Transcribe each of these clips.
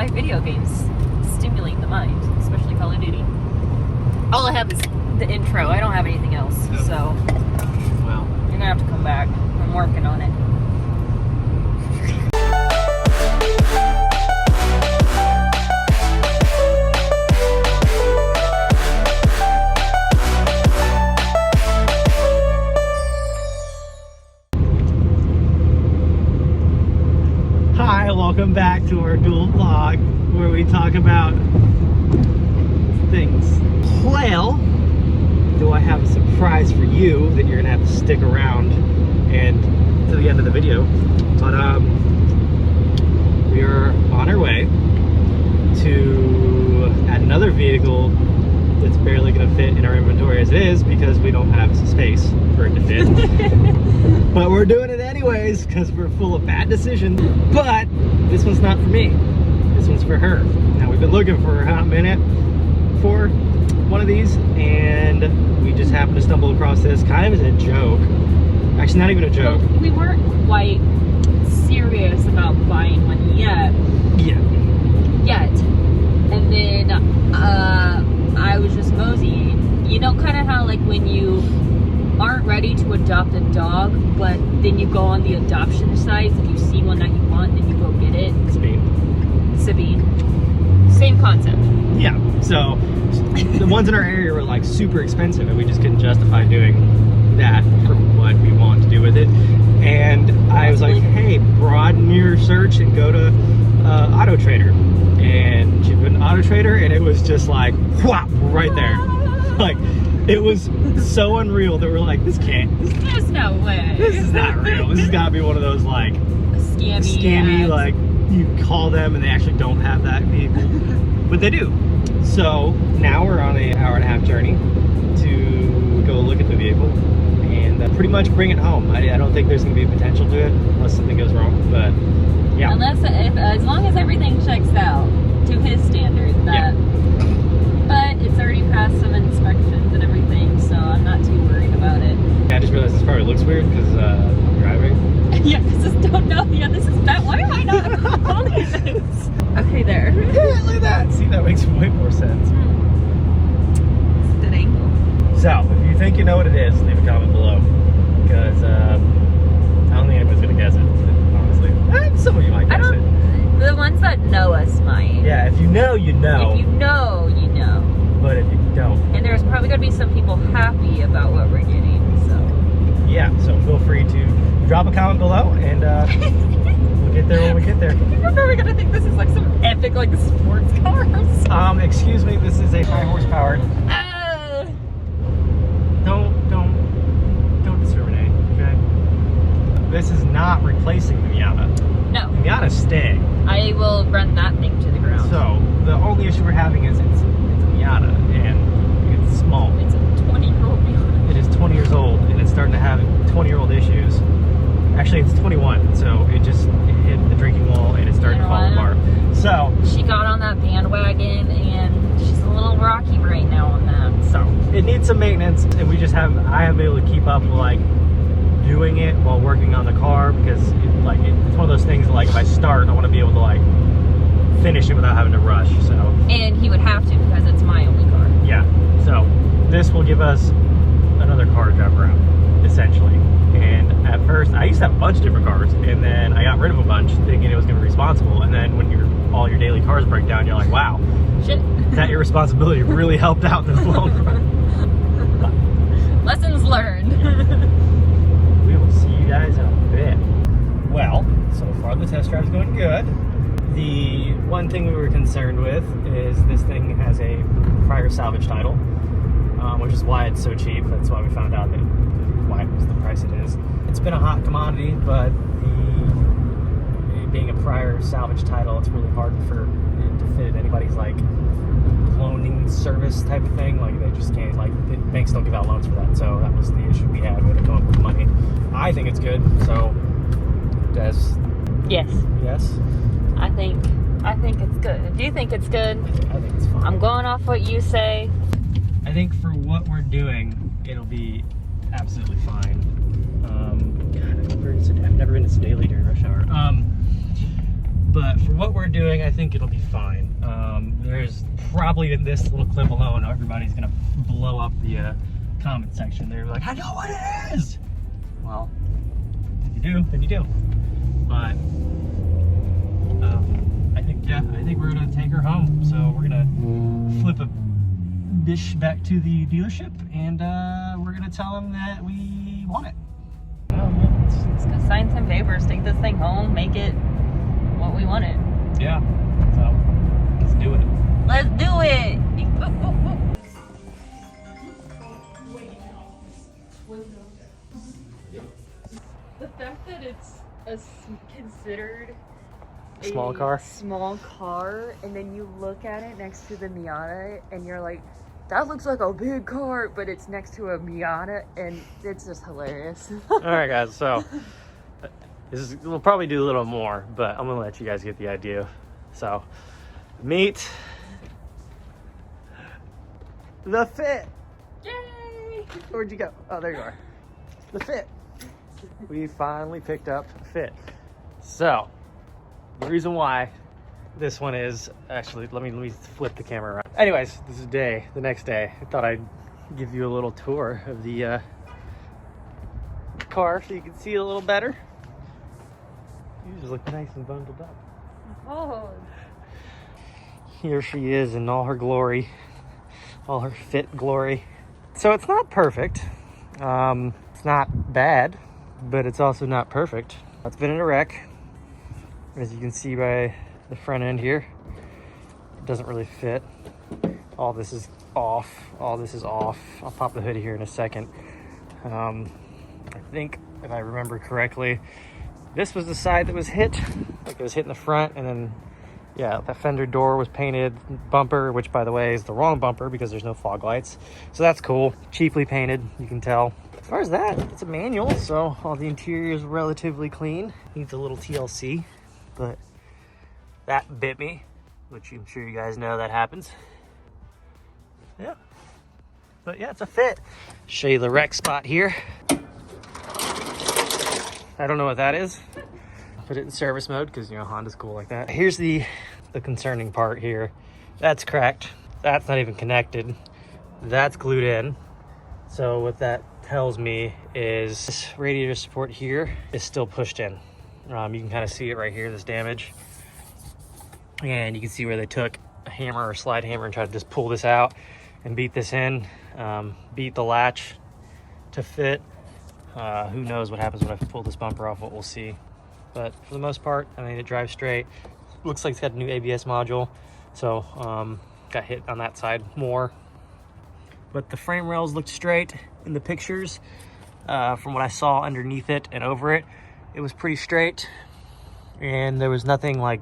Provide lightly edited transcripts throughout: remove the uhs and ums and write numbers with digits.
why video games stimulate the mind, especially Call of Duty. All I have is the intro. I don't have anything else, so well, you're gonna have to come back. I'm working on it. hi, welcome back to our dual vlog where we talk about things. Well, do I have a surprise for you that you're gonna have to stick around and to the end of the video. But we are on our way to add another vehicle that's barely gonna fit in our inventory as it is because we don't have space for it to fit. But we're doing it anyways because we're full of bad decisions. But this one's not for me. This one's for her. Now we've been looking for a hot minute for one of these, and we just happened to stumble across this kind of as a joke. Actually, not even a joke. Well, we weren't quite serious about buying one yet. And then I was just moseying. You know, kind of how like when you aren't ready to adopt a dog, but then you go on the adoption sites and you see one that you want, then you go get it. Sabine. Same concept. Yeah, so the ones in our area were like super expensive and we just couldn't justify doing that for what we want to do with it. And I was like, hey, broaden your search and go to autotrader. And she put an autotrader and it was just like, whop, right there. Like, it was so unreal that we're like, there's no way. This is not real. This has got to be one of those like scammy ads. Like you call them and they actually don't have that vehicle, but they do. So now we're on an hour-and-a-half journey to go look at the vehicle and pretty much bring it home. I don't think there's going to be a potential to it unless something goes wrong, but yeah. As long as everything checks out to his standard, that. Yeah. But it's already passed some inspections and everything, so I'm not too worried about it. Yeah, I just realized this probably looks weird because I'm driving. Yeah, because I don't know. Yeah, this is bad. Why am I not holding this? Okay, there. Yeah, look at that. See, that makes way more sense. It's a good angle. So, if you think you know what it is, leave a comment below. Because I don't think anyone's going to guess it, honestly. Some of you might guess it. The ones that know us might. Yeah, if you know, you know. If you know, you know. But if you don't. And there's probably going to be some people happy about what we're getting, so. Yeah, so feel free to drop a comment below and we'll get there when we get there. You're probably going to think this is like some epic like sports car. Excuse me, this is a high horsepower. Don't discriminate, okay? This is not replacing the Miata. No. The Miata's staying. I will run that thing to the ground. So, the only issue we're having is it's a Miata, and it's small. It's a 20-year-old Miata. It is 20 years old, and it's starting to have 20-year-old issues. Actually, it's 21, so it hit the drinking wall, and it's starting to fall apart. So, she got on that bandwagon, and she's a little rocky right now on that. So, it needs some maintenance, and I haven't been able to keep up with, like, doing it while working on the car because it's one of those things that, like, if I start, I want to be able to like finish it without having to rush. So, and he would have to because it's my only car. Yeah, so this will give us another car to drive around essentially. And at first I used to have a bunch of different cars and then I got rid of a bunch thinking it was going to be responsible, and then when all your daily cars break down, you're like, wow, shit, that irresponsibility really helped out in this long run. Lessons learned. We will see you guys in a bit. Well, so far the test drive's going good. The one thing we were concerned with is this thing has a prior salvage title, which is why it's so cheap. That's why we found out that why it was the price it is. It's been a hot commodity, but it being a prior salvage title, it's really hard for it to fit anybody's like loaning service type of thing. Like they just can't, like banks don't give out loans for that. So that was the issue we had. We had to come up with money. I think it's good. So, Des? Yes. Yes? I think it's good. If you think it's good, I think it's fine. I'm going off what you say. I think for what we're doing, it'll be absolutely fine. God, I've never been to Sedalia during rush hour. But for what we're doing, I think it'll be fine. There's probably in this little clip alone, everybody's gonna blow up the comment section. They're like, I know what it is. Well, if you do, then you do. But I think we're gonna take her home. So we're gonna flip a bish back to the dealership, and we're gonna tell them that we want it. Let's go sign some papers, take this thing home, make it what we want it. Yeah. So let's do it. Let's do it. The fact that it's considered a Small car? small car, and then you look at it next to the Miata and you're like, that looks like a big car, but it's next to a Miata, and it's just hilarious. All right, guys. So we'll probably do a little more, but I'm gonna let you guys get the idea. So meet the Fit. Yay! Where'd you go? Oh, there you are. The Fit. We finally picked up Fit. So the reason why this one is actually, let me flip the camera around. Anyways, this is the next day. I thought I'd give you a little tour of the car so you can see it a little better. You just look nice and bundled up. Oh. Here she is in all her glory, all her Fit glory. So it's not perfect. It's not bad, but it's also not perfect. It's been in a wreck. As you can see by the front end here, it doesn't really fit. All this is off. All this is off. I'll pop the hood here in a second. I think if I remember correctly, this was the side that was hit. Like it was hit in the front, and then yeah, the fender door was painted. Bumper, which by the way is the wrong bumper because there's no fog lights. So that's cool. Cheaply painted, you can tell. As far as that, it's a manual, so all the interior is relatively clean. Needs a little TLC, but that bit me, which I'm sure you guys know that happens. Yeah. But yeah, it's a Fit. Show you the wreck spot here. I don't know what that is. Put it in service mode because, you know, Honda's cool like that. Here's the concerning part here. That's cracked. That's not even connected. That's glued in. So what that tells me is this radiator support here is still pushed in. You can kind of see it right here, this damage. And you can see where they took a hammer or slide hammer and tried to just pull this out and beat this in, beat the latch to fit. Who knows what happens when I pull this bumper off, what we'll see. But for the most part, I mean, it drives straight. Looks like it's got a new ABS module. So got hit on that side more. But the frame rails looked straight in the pictures. From what I saw underneath it and over it, it was pretty straight. And there was nothing like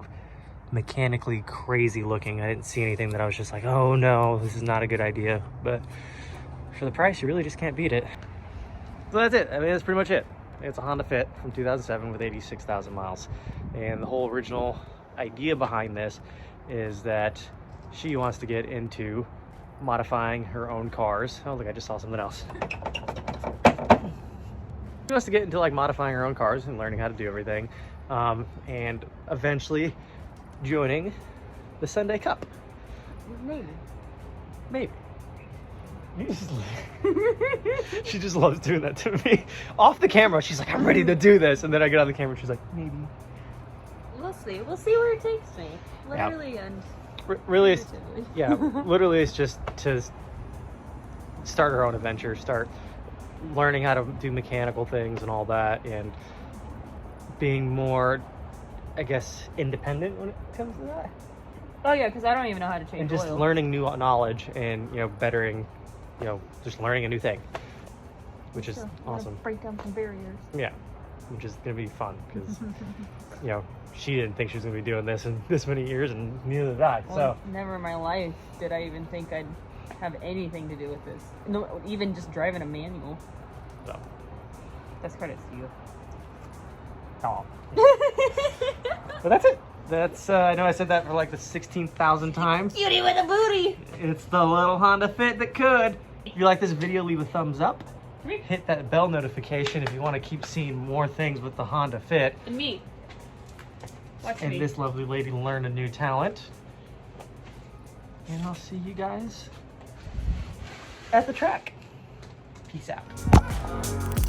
mechanically crazy looking. I didn't see anything that I was just like, oh no, this is not a good idea. But for the price, you really just can't beat it. So that's it. I mean, that's pretty much it. It's a Honda Fit from 2007 with 86,000 miles. And the whole original idea behind this is that she wants to get into modifying her own cars. Oh, look, I just saw something else. She wants to get into like modifying her own cars and learning how to do everything. And eventually joining the Sunday Cup. Maybe. She just loves doing that to me. Off the camera, she's like, I'm ready to do this. And then I get on the camera and she's like, maybe. We'll see. We'll see where it takes me. Literally and really, yeah, literally it's just to start her own adventure, start learning how to do mechanical things and all that, and being more, I guess, independent when it comes to that. Oh yeah, because I don't even know how to change and just oil. learning new knowledge and, you know, bettering, you know, just learning a new thing, which is awesome. Break down some barriers. Yeah, which is gonna be fun because you know, she didn't think she was gonna be doing this in this many years, and neither did I. Well, so never in my life did I even think I'd have anything to do with this. No, even just driving a manual. So That's credit to you. oh. But that's it. That's I know I said that for like the 16,000th time. Beauty with a booty. It's the little Honda Fit that could. If you like this video, leave a thumbs up. Hit that bell notification if you want to keep seeing more things with the Honda Fit. And me. Watch and me. this lovely lady learn a new talent. And I'll see you guys at the track. Peace out.